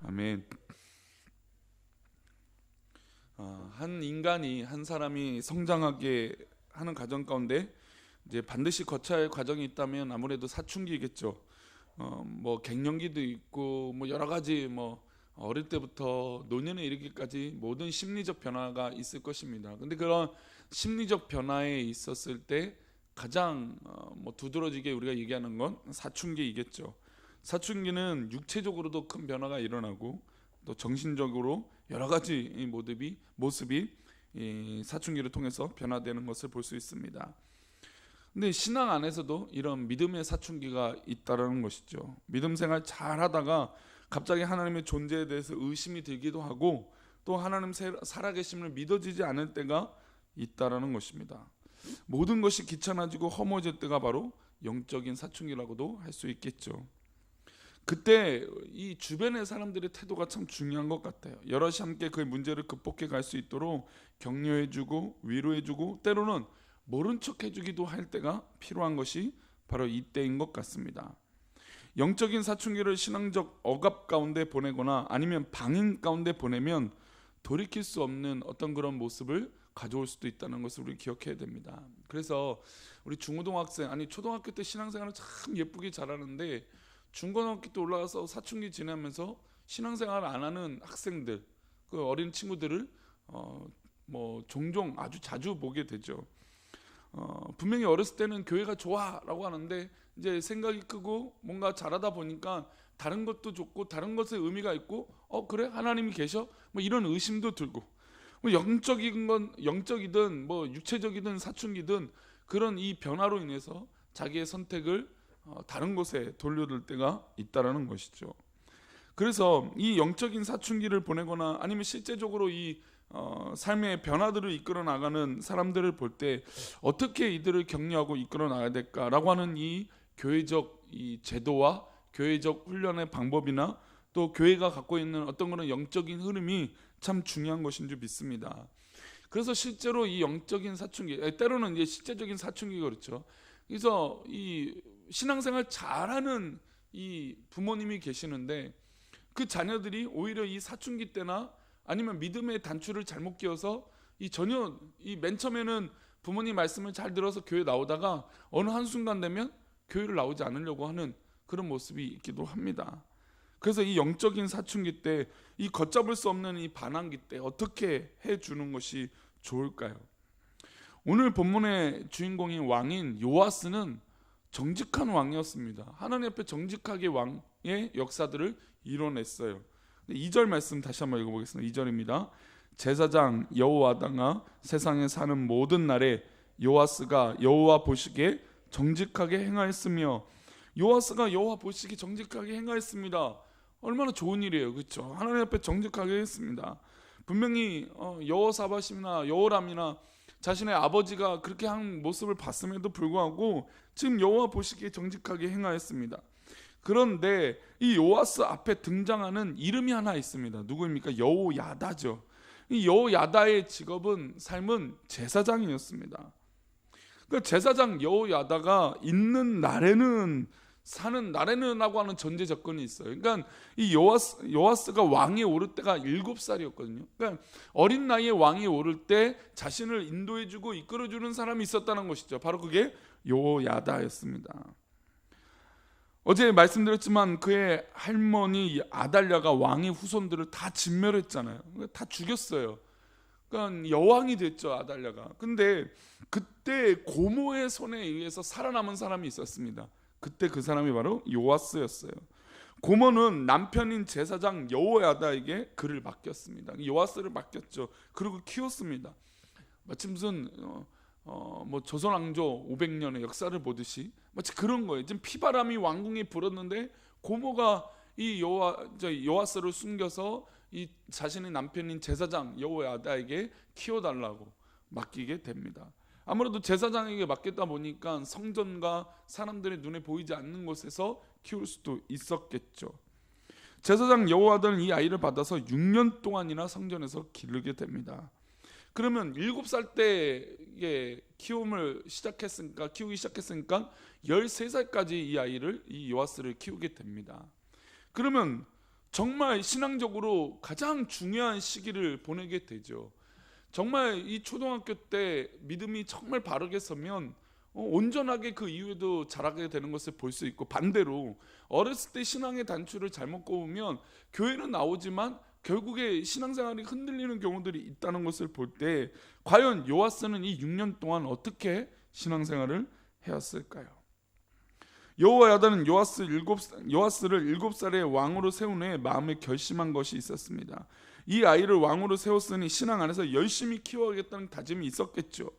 아멘. 한 사람이 성장하게 하는 과정 가운데 이제 반드시 거쳐야 할 과정이 있다면 아무래도 사춘기겠죠. 뭐 갱년기도 있고 뭐 여러 가지 뭐 어릴 때부터 노년에 이르기까지 모든 심리적 변화가 있을 것입니다. 근데 그런 심리적 변화에 있었을 때 가장 뭐 두드러지게 우리가 얘기하는 건 사춘기이겠죠. 사춘기는 육체적으로도 큰 변화가 일어나고 또 정신적으로 여러 가지 이 모습이 이 사춘기를 통해서 변화되는 것을 볼 수 있습니다. 근데 신앙 안에서도 이런 믿음의 사춘기가 있다라는 것이죠. 믿음 생활 잘 하다가 갑자기 하나님의 존재에 대해서 의심이 들기도 하고 또 하나님 살아계심을 믿어지지 않을 때가 있다라는 것입니다. 모든 것이 귀찮아지고 허무해질 때가 바로 영적인 사춘기라고도 할 수 있겠죠. 그때 이 주변의 사람들의 태도가 참 중요한 것 같아요. 여럿이 함께 그 문제를 극복해 갈 수 있도록 격려해주고 위로해주고 때로는 모른 척 해주기도 할 때가 필요한 것이 바로 이때인 것 같습니다. 영적인 사춘기를 신앙적 억압 가운데 보내거나 아니면 방임 가운데 보내면 돌이킬 수 없는 어떤 그런 모습을 가져올 수도 있다는 것을 우리 기억해야 됩니다. 그래서 우리 중고등학생 아니 초등학교 때 신앙생활을 참 예쁘게 잘하는데 중고등학교 때 올라가서 사춘기 지나면서 신앙생활을 안 하는 학생들, 그 어린 친구들을 뭐 종종 아주 자주 보게 되죠. 분명히 어렸을 때는 교회가 좋아라고 하는데 이제 생각이 크고 뭔가 잘하다 보니까 다른 것도 좋고 다른 것에 의미가 있고 그래 하나님이 계셔 뭐 이런 의심도 들고 뭐 영적이든 뭐 육체적이든 사춘기든 그런 이 변화로 인해서 자기의 선택을 다른 곳에 돌려둘 때가 있다라는 것이죠. 그래서 이 영적인 사춘기를 보내거나 아니면 실제적으로 이 삶의 변화들을 이끌어 나가는 사람들을 볼 때 어떻게 이들을 격려하고 이끌어 나가야 될까라고 하는 이 교회적 이 제도와 교회적 훈련의 방법이나 또 교회가 갖고 있는 어떤 그런 영적인 흐름이 참 중요한 것인 줄 믿습니다. 그래서 실제로 이 영적인 사춘기, 때로는 이제 실제적인 사춘기가 그렇죠. 그래서 이 신앙생활 잘하는 이 부모님이 계시는데 그 자녀들이 오히려 이 사춘기 때나 아니면 믿음의 단추를 잘못 끼워서 이 전혀 이 맨 처음에는 부모님 말씀을 잘 들어서 교회 나오다가 어느 한순간 되면 교회를 나오지 않으려고 하는 그런 모습이 있기도 합니다. 그래서 이 영적인 사춘기 때 이 걷잡을 수 없는 이 반항기 때 어떻게 해주는 것이 좋을까요? 오늘 본문의 주인공인 왕인 요아스는 정직한 왕이었습니다. 하나님 앞에 정직하게 왕의 역사들을 이뤄냈어요. 2절 말씀 다시 한번 읽어보겠습니다. 2절입니다. 제사장 여호야다가 세상에 사는 모든 날에 요아스가 여호와 보시기에 정직하게 행하였으며 요아스가 여호와 보시기에 정직하게 행하였습니다. 얼마나 좋은 일이에요, 그렇죠? 하나님 앞에 정직하게 했습니다. 분명히 여호사밧이나 여호람이나 자신의 아버지가 그렇게 한 모습을 봤음에도 불구하고 지금 여호와 보시기에 정직하게 행하였습니다. 그런데 이 요아스 앞에 등장하는 이름이 하나 있습니다. 누구입니까? 여호야다죠. 이 여호야다의 삶은 제사장이었습니다. 그 제사장 여호야다가 사는 날에는라고 하는 전제 조건이 있어요. 그러니까 이 요아스가 왕에 오를 때가 7살이었거든요. 그러니까 어린 나이에 왕이 오를 때 자신을 인도해주고 이끌어주는 사람이 있었다는 것이죠. 바로 그게 여호야다였습니다. 어제 말씀드렸지만 그의 할머니 아달랴가 왕의 후손들을 다 진멸했잖아요. 다 죽였어요. 그러니까 여왕이 됐죠, 아달랴가. 근데 그때 고모의 손에 의해서 살아남은 사람이 있었습니다. 그때 그 사람이 바로 요아스였어요. 고모는 남편인 제사장 여호야다에게 그를 맡겼습니다. 요아스를 맡겼죠. 그리고 키웠습니다. 마치 무슨 뭐 조선 왕조 500년의 역사를 보듯이 마치 그런 거예요. 지금 피바람이 왕궁에 불었는데 고모가 이 요아스를 숨겨서 이 자신의 남편인 제사장 여호야다에게 키워달라고 맡기게 됩니다. 아무래도 제사장에게 맡겼다 보니까 성전과 사람들의 눈에 보이지 않는 곳에서 키울 수도 있었겠죠. 제사장 여호야다는 이 아이를 받아서 6년 동안이나 성전에서 기르게 됩니다. 그러면 7살 때 키우기 시작했으니까 13살까지 이 요아스를 키우게 됩니다. 그러면 정말 신앙적으로 가장 중요한 시기를 보내게 되죠. 정말 이 초등학교 때 믿음이 정말 바르게 서면 온전하게 그 이후에도 자라게 되는 것을 볼 수 있고, 반대로 어렸을 때 신앙의 단추를 잘못 꼽으면 교회는 나오지만 결국에 신앙생활이 흔들리는 경우들이 있다는 것을 볼 때, 과연 요아스는 이 6년 동안 어떻게 신앙생활을 해왔을까요? 여호야다는 요아스를 7살에 왕으로 세운 후에 마음에 결심한 것이 있었습니다. 이 아이를 왕으로 세웠으니 신앙 안에서 열심히 키워야겠다는 다짐이 있었겠죠.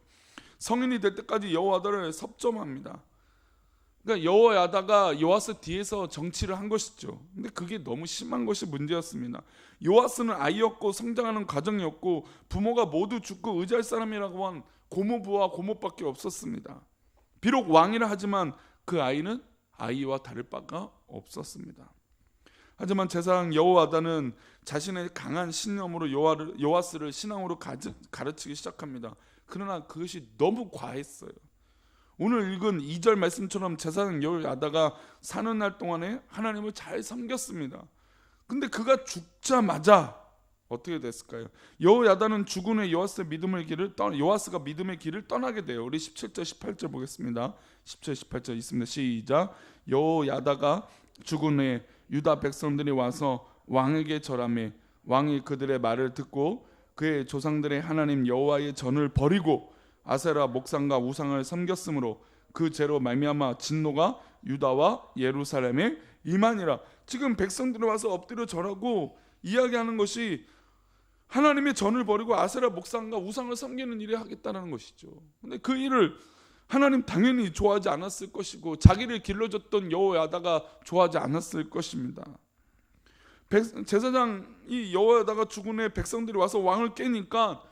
성인이 될 때까지 여호야다를 섭정합니다. 그러니까 여호야다가 요아스 뒤에서 정치를 한 것이죠. 근데 그게 너무 심한 것이 문제였습니다. 요아스는 아이였고 성장하는 과정이었고 부모가 모두 죽고 의지할 사람이라고 한 고모부와 고모밖에 없었습니다. 비록 왕이라 하지만 그 아이는 아이와 다를 바가 없었습니다. 하지만 제사장 여호야다는 자신의 강한 신념으로 요아스를 신앙으로 가르치기 시작합니다. 그러나 그것이 너무 과했어요. 오늘 읽은 2절 말씀처럼 제사장 여호야다가 사는 날 동안에 하나님을 잘 섬겼습니다. 근데 그가 죽자마자 어떻게 됐을까요? 여호야다는 죽은 후에 요아스가 믿음의 길을 떠나게 돼요. 우리 17절 18절 보겠습니다. 17, 18절 있습니다. 시작. 여호야다가 죽은 후에 유다 백성들이 와서 왕에게 절하매 왕이 그들의 말을 듣고 그의 조상들의 하나님 여호와의 전을 버리고 아세라 목상과 우상을 섬겼으므로 그 죄로 말미암아 진노가 유다와 예루살렘에 임하니라. 지금 백성들이 와서 엎드려 절하고 이야기하는 것이 하나님의 전을 버리고 아세라 목상과 우상을 섬기는 일을 하겠다는 것이죠. 근데 그 일을 하나님 당연히 좋아하지 않았을 것이고 자기를 길러줬던 여호야다가 좋아하지 않았을 것입니다. 제사장이 여호야다가 죽은 후에 백성들이 와서 왕을 깨니까,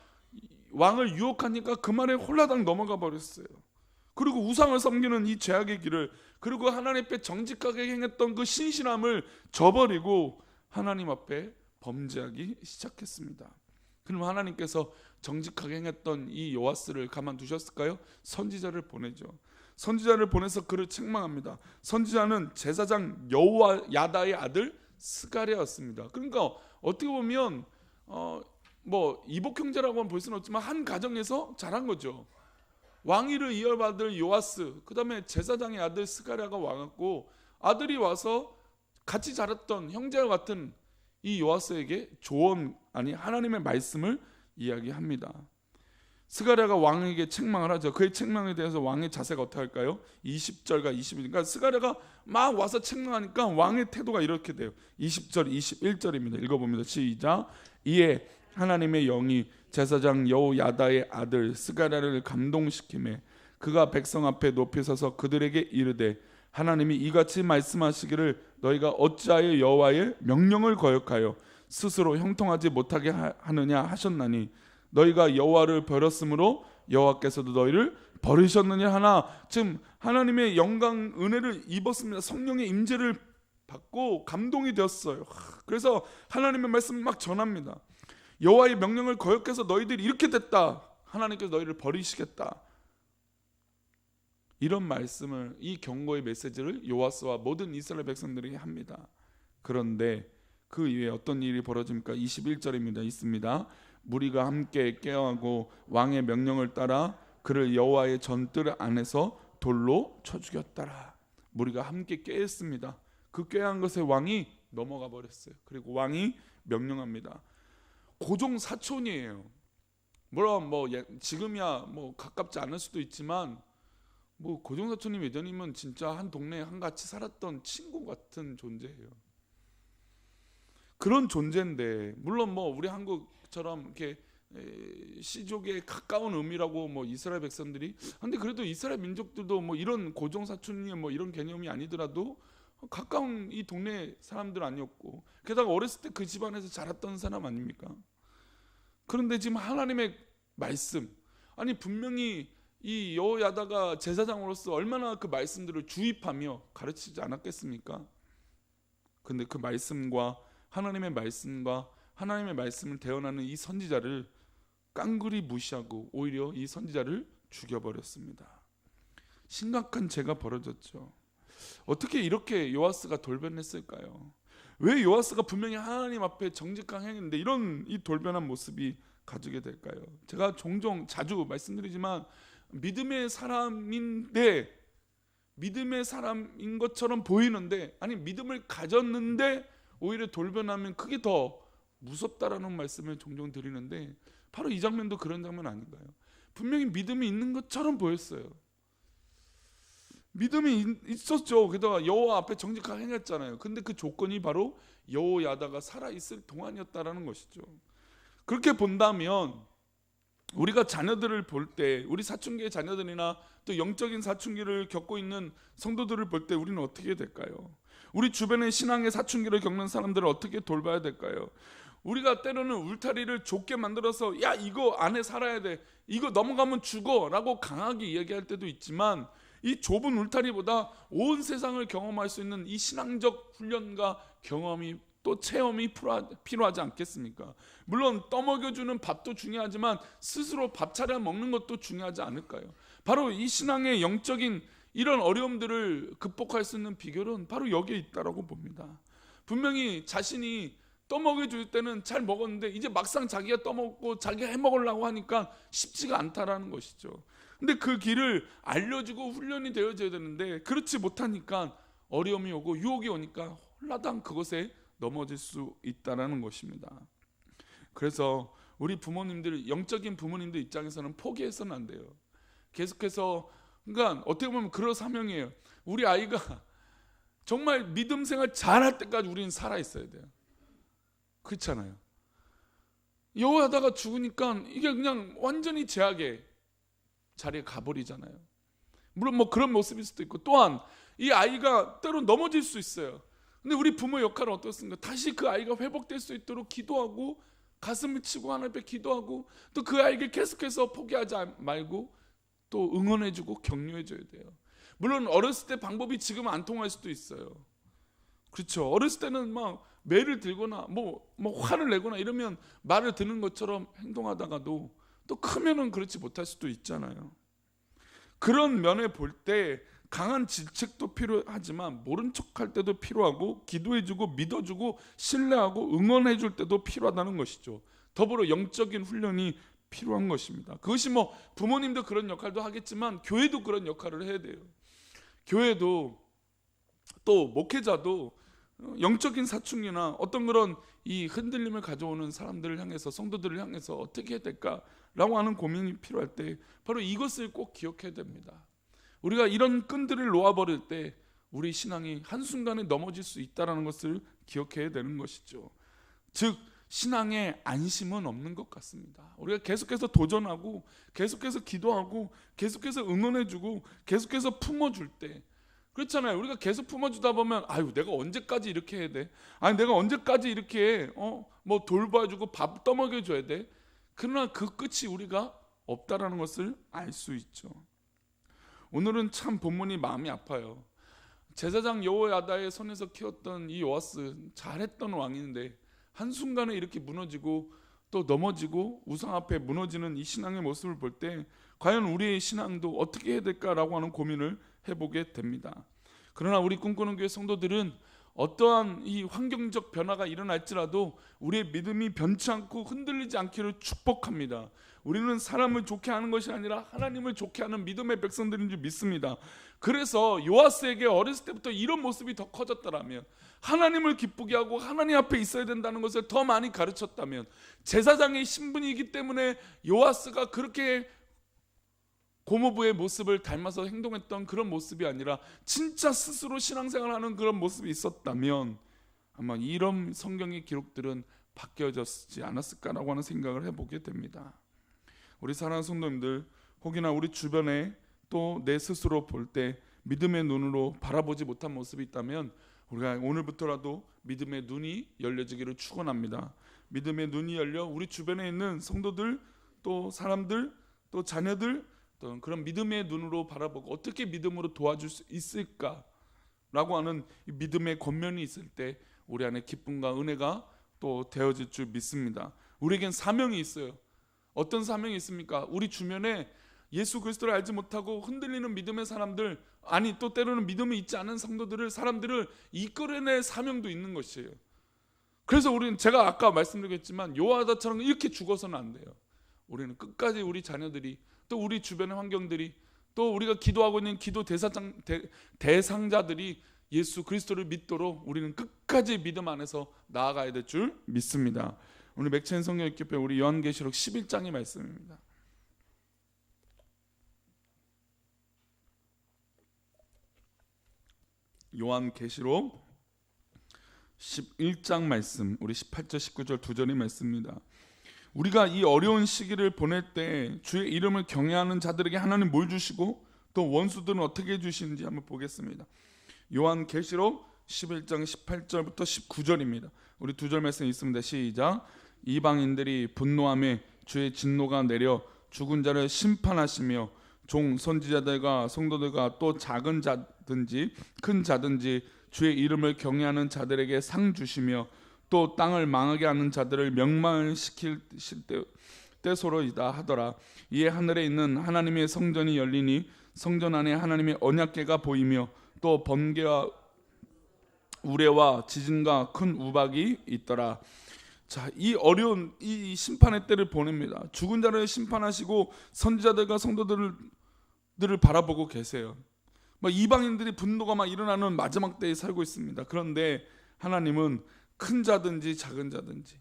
왕을 유혹하니까 그 말에 홀라당 넘어가 버렸어요. 그리고 우상을 섬기는 이 죄악의 길을, 그리고 하나님 앞에 정직하게 행했던 그 신실함을 저버리고 하나님 앞에 범죄하기 시작했습니다. 그럼 하나님께서 정직하게 행했던 이 요아스를 가만두셨을까요? 선지자를 보내죠. 선지자를 보내서 그를 책망합니다. 선지자는 제사장 여호야다의 아들 스가랴였습니다. 그러니까 어떻게 보면 뭐 이복 형제라고는 볼 수는 없지만 한 가정에서 자란 거죠. 왕위를 이어받을 요아스, 그 다음에 제사장의 아들 스가랴가 와갖고 아들이 와서 같이 자랐던 형제와 같은 이 요아스에게 하나님의 말씀을 이야기합니다. 스가랴가 왕에게 책망을 하죠. 그의 책망에 대해서 왕의 자세가 어떻게 할까요? 20절과 21절. 그러니까 스가랴가 막 와서 책망하니까 왕의 태도가 이렇게 돼요. 20절 21절입니다. 읽어봅니다. 시작. 이에 하나님의 영이 제사장 여호야다의 아들 스가랴를 감동시키매 그가 백성 앞에 높이 서서 그들에게 이르되 하나님이 이같이 말씀하시기를 너희가 어찌하여 여호와의 명령을 거역하여 스스로 형통하지 못하게 하느냐 하셨나니 너희가 여호와를 버렸으므로 여호와께서도 너희를 버리셨느냐 하나. 지금 하나님의 영광 은혜를 입었습니다. 성령의 임재를 받고 감동이 되었어요. 그래서 하나님의 말씀을 막 전합니다. 여호와의 명령을 거역해서 너희들이 이렇게 됐다. 하나님께서 너희를 버리시겠다. 이런 말씀을, 이 경고의 메시지를 요아스와 모든 이스라엘 백성들에게 합니다. 그런데 그 이후에 어떤 일이 벌어집니까? 21절입니다. 있습니다. 무리가 함께 깨어하고 왕의 명령을 따라 그를 여호와의 전뜰 안에서 돌로 쳐 죽였더라. 무리가 함께 깨었습니다. 그 깨한 것에 왕이 넘어가 버렸어요. 그리고 왕이 명령합니다. 고종 사촌이에요. 물론 뭐 지금이야 뭐 가깝지 않을 수도 있지만 뭐 고종 사촌님 예전이면 진짜 한 동네에 한같이 살았던 친구 같은 존재예요. 그런 존재인데, 물론 뭐 우리 한국처럼 이렇게 시족에 가까운 의미라고 뭐 이스라엘 백성들이, 근데 그래도 이스라엘 민족들도 뭐 이런 고종 사촌이 뭐 이런 개념이 아니더라도 가까운 이 동네 사람들 아니었고, 게다가 어렸을 때 그 집안에서 자랐던 사람 아닙니까? 그런데 지금 하나님의 말씀, 아니 분명히 이 여호야다가 제사장으로서 얼마나 그 말씀들을 주입하며 가르치지 않았겠습니까? 근데 그 말씀과 하나님의 말씀을 대언하는 이 선지자를 깡그리 무시하고 오히려 이 선지자를 죽여버렸습니다. 심각한 죄가 벌어졌죠. 어떻게 이렇게 요아스가 돌변했을까요? 왜 요아스가 분명히 하나님 앞에 정직한 행위인데 이런 이 돌변한 모습이 가지게 될까요? 제가 종종 자주 말씀드리지만 믿음의 사람인데 믿음의 사람인 것처럼 보이는데 아니 믿음을 가졌는데 오히려 돌변하면 그게 더 무섭다라는 말씀을 종종 드리는데 바로 이 장면도 그런 장면 아닌가요? 분명히 믿음이 있는 것처럼 보였어요. 믿음이 있었죠. 게다가 여호와 앞에 정직하게 행했잖아요. 근데 그 조건이 바로 여호야다가 살아있을 동안이었다라는 것이죠. 그렇게 본다면 우리가 자녀들을 볼 때, 우리 사춘기의 자녀들이나 또 영적인 사춘기를 겪고 있는 성도들을 볼 때 우리는 어떻게 될까요? 우리 주변의 신앙의 사춘기를 겪는 사람들을 어떻게 돌봐야 될까요? 우리가 때로는 울타리를 좁게 만들어서 야 이거 안에 살아야 돼, 이거 넘어가면 죽어 라고 강하게 이야기할 때도 있지만 이 좁은 울타리보다 온 세상을 경험할 수 있는 이 신앙적 훈련과 경험이 또 체험이 필요하지 않겠습니까? 물론 떠먹여주는 밥도 중요하지만 스스로 밥 차려 먹는 것도 중요하지 않을까요? 바로 이 신앙의 영적인 이런 어려움들을 극복할 수 있는 비결은 바로 여기에 있다라고 봅니다. 분명히 자신이 떠먹여줄 때는 잘 먹었는데 이제 막상 자기가 떠먹고 자기가 해먹으려고 하니까 쉽지가 않다라는 것이죠. 근데 그 길을 알려주고 훈련이 되어져야 되는데 그렇지 못하니까 어려움이 오고 유혹이 오니까 홀라당 그것에 넘어질 수 있다는 것입니다. 그래서 우리 부모님들, 영적인 부모님들 입장에서는 포기해서는 안 돼요. 계속해서, 그러니까 어떻게 보면 그런 사명이에요. 우리 아이가 정말 믿음 생활 잘할 때까지 우리는 살아있어야 돼요. 그렇잖아요. 여호하다가 죽으니까 이게 그냥 완전히 제약의 자리에 가버리잖아요. 물론 뭐 그런 모습일 수도 있고, 또한 이 아이가 때로 넘어질 수 있어요. 근데 우리 부모 역할은 어떻습니까? 다시 그 아이가 회복될 수 있도록 기도하고 가슴을 치고 하나님 앞에 기도하고 또 그 아이를 계속해서 포기하지 말고 또 응원해주고 격려해줘야 돼요. 물론 어렸을 때 방법이 지금 안 통할 수도 있어요. 그렇죠. 어렸을 때는 막 매를 들거나 뭐 화를 내거나 이러면 말을 듣는 것처럼 행동하다가도 또 크면은 그렇지 못할 수도 있잖아요. 그런 면에 볼 때 강한 질책도 필요하지만 모른 척할 때도 필요하고 기도해주고 믿어주고 신뢰하고 응원해줄 때도 필요하다는 것이죠. 더불어 영적인 훈련이 필요한 것입니다. 그것이 뭐 부모님도 그런 역할도 하겠지만 교회도 그런 역할을 해야 돼요. 교회도 또 목회자도 영적인 사춘기나 어떤 그런 이 흔들림을 가져오는 사람들을 향해서, 성도들을 향해서 어떻게 해야 될까라고 하는 고민이 필요할 때 바로 이것을 꼭 기억해야 됩니다. 우리가 이런 끈들을 놓아버릴 때 우리 신앙이 한순간에 넘어질 수 있다는 것을 기억해야 되는 것이죠. 즉 신앙에 안심은 없는 것 같습니다. 우리가 계속해서 도전하고 계속해서 기도하고 계속해서 응원해주고 계속해서 품어줄 때, 그렇잖아요. 우리가 계속 품어주다 보면 아유 내가 언제까지 이렇게 해야 돼? 아니 내가 언제까지 이렇게 뭐 돌봐주고 밥 떠먹여줘야 돼? 그러나 그 끝이 우리가 없다라는 것을 알 수 있죠. 오늘은 참 본문이 마음이 아파요. 제사장 여호야다의 손에서 키웠던 이 요아스 잘했던 왕인데 한순간에 이렇게 무너지고 또 넘어지고 우상 앞에 무너지는 이 신앙의 모습을 볼 때 과연 우리의 신앙도 어떻게 해야 될까라고 하는 고민을 해보게 됩니다. 그러나 우리 꿈꾸는 교회 성도들은 어떠한 이 환경적 변화가 일어날지라도 우리의 믿음이 변치 않고 흔들리지 않기를 축복합니다. 우리는 사람을 좋게 하는 것이 아니라 하나님을 좋게 하는 믿음의 백성들인 줄 믿습니다. 그래서 요아스에게 어렸을 때부터 이런 모습이 더 커졌더라면, 하나님을 기쁘게 하고 하나님 앞에 있어야 된다는 것을 더 많이 가르쳤다면, 제사장의 신분이기 때문에 요아스가 그렇게 고모부의 모습을 닮아서 행동했던 그런 모습이 아니라 진짜 스스로 신앙생활하는 그런 모습이 있었다면 아마 이런 성경의 기록들은 바뀌어졌지 않았을까라고 하는 생각을 해보게 됩니다. 우리 사랑하는 성도님들, 혹여나 우리 주변에 또 내 스스로 볼 때 믿음의 눈으로 바라보지 못한 모습이 있다면 우리가 오늘부터라도 믿음의 눈이 열려지기를 축원합니다. 믿음의 눈이 열려 우리 주변에 있는 성도들, 또 사람들, 또 자녀들, 또 그런 믿음의 눈으로 바라보고 어떻게 믿음으로 도와줄 수 있을까라고 하는 믿음의 권면이 있을 때 우리 안에 기쁨과 은혜가 또 되어질 줄 믿습니다. 우리에겐 사명이 있어요. 어떤 사명이 있습니까? 우리 주변에 예수 그리스도를 알지 못하고 흔들리는 믿음의 사람들, 아니 또 때로는 믿음이 있지 않은 성도들을, 사람들을 이끌어낼 사명도 있는 것이에요. 그래서 우리는 제가 아까 말씀드렸지만 요하다처럼 이렇게 죽어서는 안 돼요. 우리는 끝까지 우리 자녀들이, 또 우리 주변의 환경들이, 또 우리가 기도하고 있는 기도 대상자들이 예수 그리스도를 믿도록 우리는 끝까지 믿음 안에서 나아가야 될 줄 믿습니다. 오늘 맥체인 성경 읽기 우리 요한계시록 11장의 말씀입니다. 요한계시록 11장 말씀, 우리 18절 19절 두 절의 말씀입니다. 우리가 이 어려운 시기를 보낼 때 주의 이름을 경외하는 자들에게 하나님 뭘 주시고 또 원수들은 어떻게 해주시는지 한번 보겠습니다. 요한계시록 11장 18절부터 19절입니다. 우리 두 절 말씀 있습니다. 시작. 이방인들이 분노하며 주의 진노가 내려 죽은 자를 심판하시며 종 선지자들과 성도들과 또 작은 자든지 큰 자든지 주의 이름을 경외하는 자들에게 상 주시며 또 땅을 망하게 하는 자들을 멸망시킬 때소로이다 하더라. 이에 하늘에 있는 하나님의 성전이 열리니 성전 안에 하나님의 언약궤가 보이며 또 번개와 우레와 지진과 큰 우박이 있더라. 자, 이 어려운 이 심판의 때를 보냅니다. 죽은 자를 심판하시고 선지자들과 성도들을 바라보고 계세요. 이방인들이 분노가 막 일어나는 마지막 때에 살고 있습니다. 그런데 하나님은 큰 자든지 작은 자든지,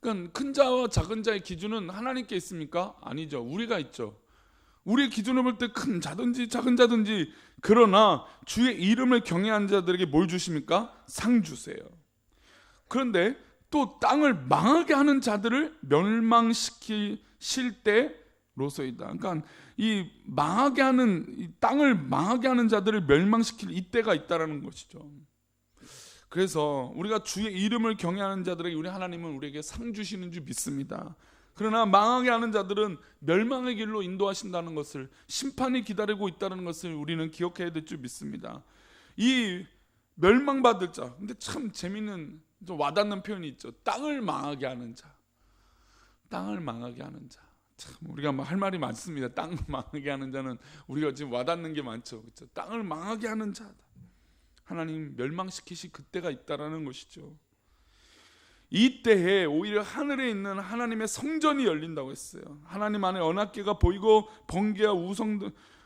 그러니까 큰 자와 작은 자의 기준은 하나님께 있습니까? 아니죠. 우리가 있죠. 우리의 기준을 볼 때 큰 자든지 작은 자든지, 그러나 주의 이름을 경외하는 자들에게 뭘 주십니까? 상 주세요. 그런데 또 땅을 망하게 하는 자들을 멸망시키실 때로서이다. 그러니까 이 망하게 하는, 이 땅을 망하게 하는 자들을 멸망시킬 이때가 있다라는 것이죠. 그래서 우리가 주의 이름을 경외하는 자들에게 우리 하나님은 우리에게 상 주시는 줄 믿습니다. 그러나 망하게 하는 자들은 멸망의 길로 인도하신다는 것을, 심판이 기다리고 있다는 것을 우리는 기억해야 될 줄 믿습니다. 이 멸망받을 자, 근데 참 재미있는, 좀 와닿는 표현이 있죠. 땅을 망하게 하는 자. 땅을 망하게 하는 자. 참 우리가 할 말이 많습니다. 땅을 망하게 하는 자는 우리가 지금 와닿는 게 많죠. 그렇죠? 땅을 망하게 하는 자다. 하나님 멸망시키실 그때가 있다라는 것이죠. 이때에 오히려 하늘에 있는 하나님의 성전이 열린다고 했어요. 하나님 안에 언약궤가 보이고 번개와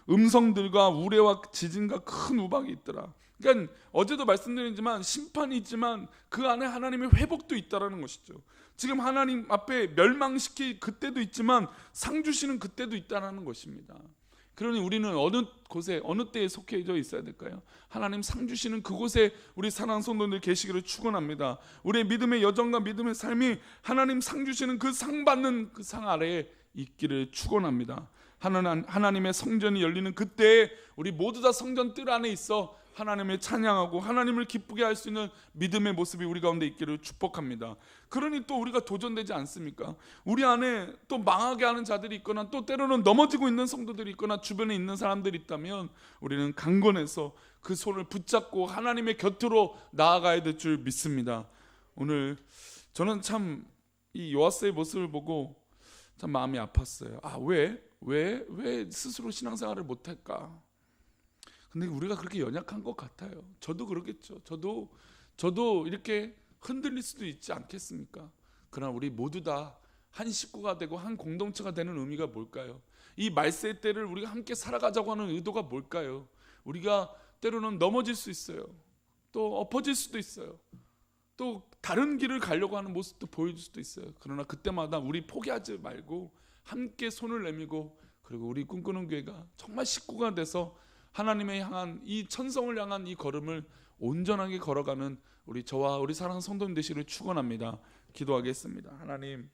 음성들과 우레와 지진과 큰 우박이 있더라. 그러니까 어제도 말씀드렸지만 심판이 있지만 그 안에 하나님의 회복도 있다라는 것이죠. 지금 하나님 앞에 멸망시킬 그때도 있지만 상 주시는 그때도 있다라는 것입니다. 그러니 우리는 어느 곳에, 어느 때에 속해져 있어야 될까요? 하나님 상 주시는 그곳에 우리 사랑하는 성도들 계시기를 축원합니다. 우리의 믿음의 여정과 믿음의 삶이 하나님 상 주시는 그 상 받는 그 상 아래에 있기를 축원합니다. 하나님의 성전이 열리는 그때에 우리 모두 다 성전 뜰 안에 있어 하나님을 찬양하고 하나님을 기쁘게 할 수 있는 믿음의 모습이 우리 가운데 있기를 축복합니다. 그러니 또 우리가 도전되지 않습니까? 우리 안에 또 망하게 하는 자들이 있거나 또 때로는 넘어지고 있는 성도들이 있거나 주변에 있는 사람들이 있다면 우리는 강건해서 그 손을 붙잡고 하나님의 곁으로 나아가야 될 줄 믿습니다. 오늘 저는 참 이 요아스의 모습을 보고 참 마음이 아팠어요. 왜 스스로 신앙생활을 못할까? 근데 우리가 그렇게 연약한 것 같아요. 저도 그러겠죠. 저도 이렇게 흔들릴 수도 있지 않겠습니까? 그러나 우리 모두 다 한 식구가 되고 한 공동체가 되는 의미가 뭘까요? 이 말세의 때를 우리가 함께 살아가자고 하는 의도가 뭘까요? 우리가 때로는 넘어질 수 있어요. 또 엎어질 수도 있어요. 또 다른 길을 가려고 하는 모습도 보여줄 수도 있어요. 그러나 그때마다 우리 포기하지 말고 함께 손을 내밀고, 그리고 우리 꿈꾸는 교회가 정말 식구가 돼서 하나님의 향한 이 천성을 향한 이 걸음을 온전하게 걸어가는 저와 우리 사랑하는 성도님 되시기를 축원합니다. 기도하겠습니다. 하나님,